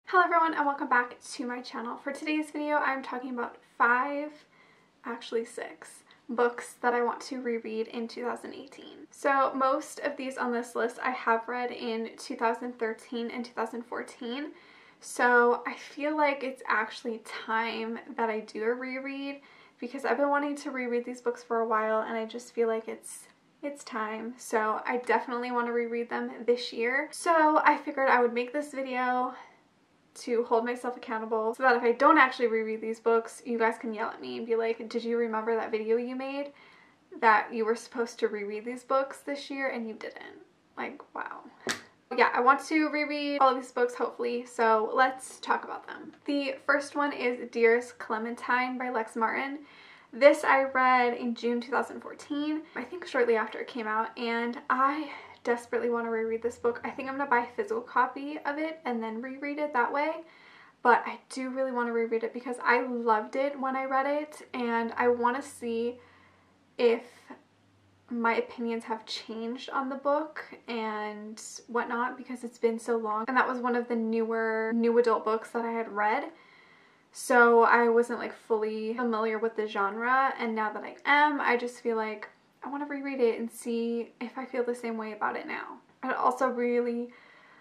Hello everyone and welcome back to my channel. For today's video I'm talking about actually six books that I want to reread in 2018. So most of these on this list I have read in 2013 and 2014. So I feel like it's actually time that I do a reread because I've been wanting to reread these books for a while and I just feel like it's time. So I definitely want to reread them this year. So I figured I would make this video to hold myself accountable so that if I don't actually reread these books, you guys can yell at me and be like, did you remember that video you made that you were supposed to reread these books this year and you didn't? Like, wow. Yeah, I want to reread all of these books hopefully, so let's talk about them. The first one is Dearest Clementine by Lex Martin. This I read in June 2014, I think shortly after it came out, and I desperately want to reread this book. I think I'm gonna buy a physical copy of it and then reread it that way, but I do really want to reread it because I loved it when I read it and I want to see if my opinions have changed on the book and whatnot because it's been so long, and that was one of the new adult books that I had read, so I wasn't like fully familiar with the genre, and now that I am, I just feel like I want to reread it and see if I feel the same way about it now. I'd also really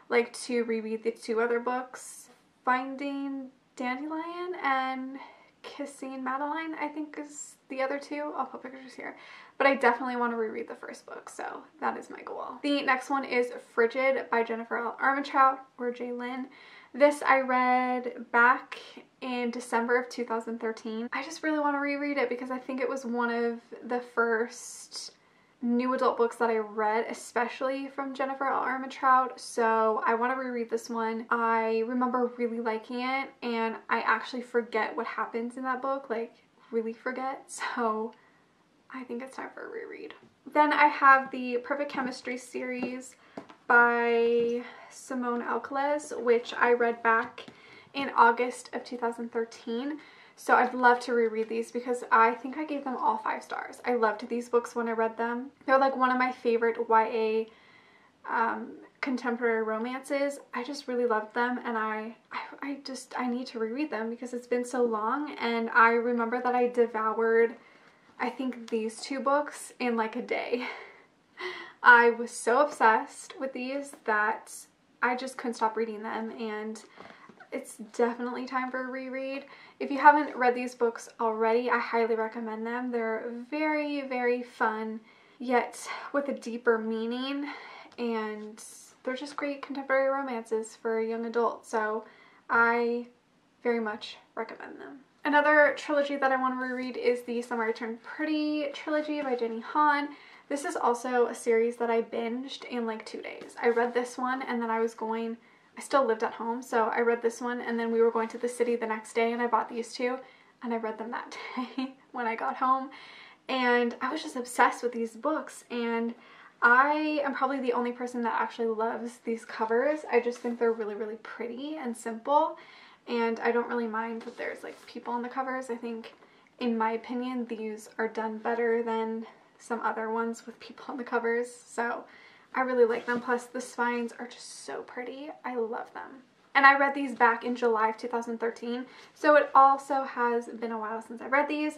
like to reread the two other books, Finding Dandelion and Kissing Madeline, I think is the other two. I'll put pictures here. But I definitely want to reread the first book, so that is my goal. The next one is Frigid by Jennifer L. Armentrout, or J. Lynn. This I read back in December of 2013. I just really want to reread it because I think it was one of the first new adult books that I read, especially from Jennifer L. Armentrout, so I want to reread this one. I remember really liking it, and I actually forget what happens in that book, like really forget, so I think it's time for a reread. Then I have the Perfect Chemistry series by Simone Alcalez, which I read back in August of 2013. So I'd love to reread these because I think I gave them all 5 stars. I loved these books when I read them. They're like one of my favorite YA contemporary romances. I just really loved them, and I need to reread them because it's been so long, and I remember that I devoured, I think, these 2 books in like a day. I was so obsessed with these that I just couldn't stop reading them, and it's definitely time for a reread. If you haven't read these books already, I highly recommend them. They're very, very fun, yet with a deeper meaning, and they're just great contemporary romances for a young adult, so I very much recommend them. Another trilogy that I want to reread is the Summer I Turned Pretty trilogy by Jenny Han. This is also a series that I binged in like 2 days. I read this one and then I still lived at home, so I read this one and then we were going to the city the next day and I bought these 2 and I read them that day when I got home, and I was just obsessed with these books, and I am probably the only person that actually loves these covers. I just think they're really, really pretty and simple, and I don't really mind that there's like people on the covers. I think, in my opinion, these are done better than some other ones with people on the covers, so I really like them. Plus the spines are just so pretty. I love them. And I read these back in July of 2013, so it also has been a while since I read these.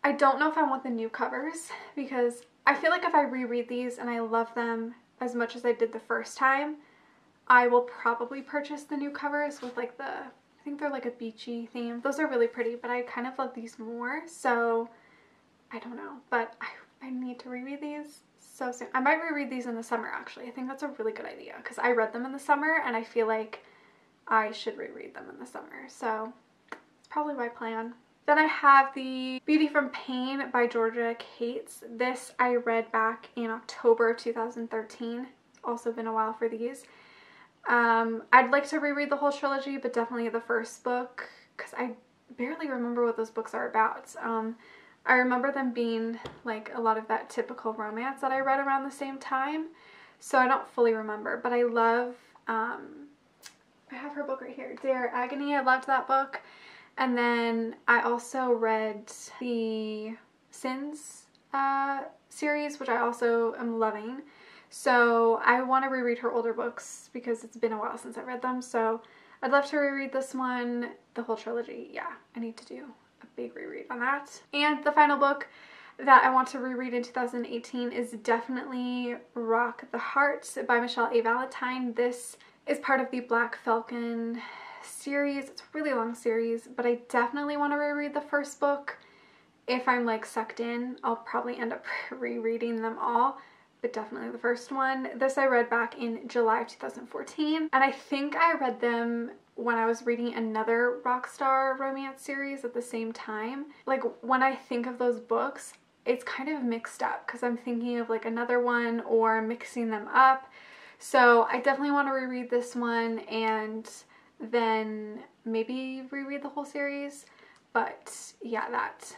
I don't know if I want the new covers because I feel like if I reread these and I love them as much as I did the first time, I will probably purchase the new covers with like I think they're like a beachy theme. Those are really pretty, but I kind of love these more, so I don't know, but I need to reread these so soon. I might reread these in the summer actually. I think that's a really good idea because I read them in the summer and I feel like I should reread them in the summer, so it's probably my plan. Then I have the Beauty from Pain by Georgia Cates. This I read back in October of 2013. Also been a while for these. I'd like to reread the whole trilogy, but definitely the first book because I barely remember what those books are about. I remember them being like a lot of that typical romance that I read around the same time, so I don't fully remember, but I love, I have her book right here, Dare Agony. I loved that book. And then I also read the Sins series, which I also am loving. So I want to reread her older books because it's been a while since I read them. So I'd love to reread this one, the whole trilogy. Yeah, I need to do a big reread on that. And the final book that I want to reread in 2018 is definitely Rock the Heart by Michelle A. Valentine. This is part of the Black Falcon series. It's a really long series, but I definitely want to reread the first book. If I'm like sucked in, I'll probably end up rereading them all, but definitely the first one. This I read back in July of 2014, and I think I read them when I was reading another Rockstar romance series at the same time. Like, when I think of those books, it's kind of mixed up because I'm thinking of like another one or mixing them up. So I definitely want to reread this one and then maybe reread the whole series. But yeah, that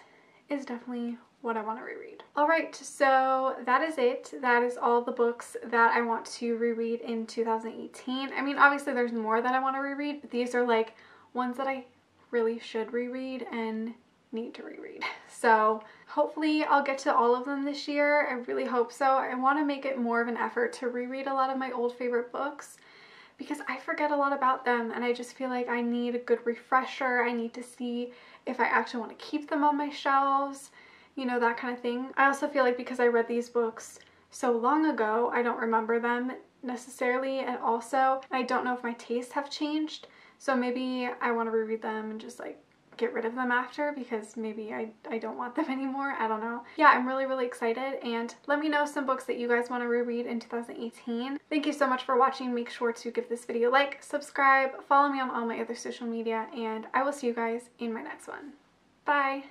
is definitely what I want to reread. Alright, so that is it. That is all the books that I want to reread in 2018. I mean, obviously there's more that I want to reread, but these are like ones that I really should reread and need to reread. So hopefully I'll get to all of them this year. I really hope so. I want to make it more of an effort to reread a lot of my old favorite books because I forget a lot about them and I just feel like I need a good refresher. I need to see if I actually want to keep them on my shelves, you know, that kind of thing. I also feel like because I read these books so long ago, I don't remember them necessarily, and also I don't know if my tastes have changed, so maybe I want to reread them and just like get rid of them after because maybe I don't want them anymore. I don't know. Yeah, I'm really excited, and let me know some books that you guys want to reread in 2018. Thank you so much for watching. Make sure to give this video a like, subscribe, follow me on all my other social media, and I will see you guys in my next one. Bye!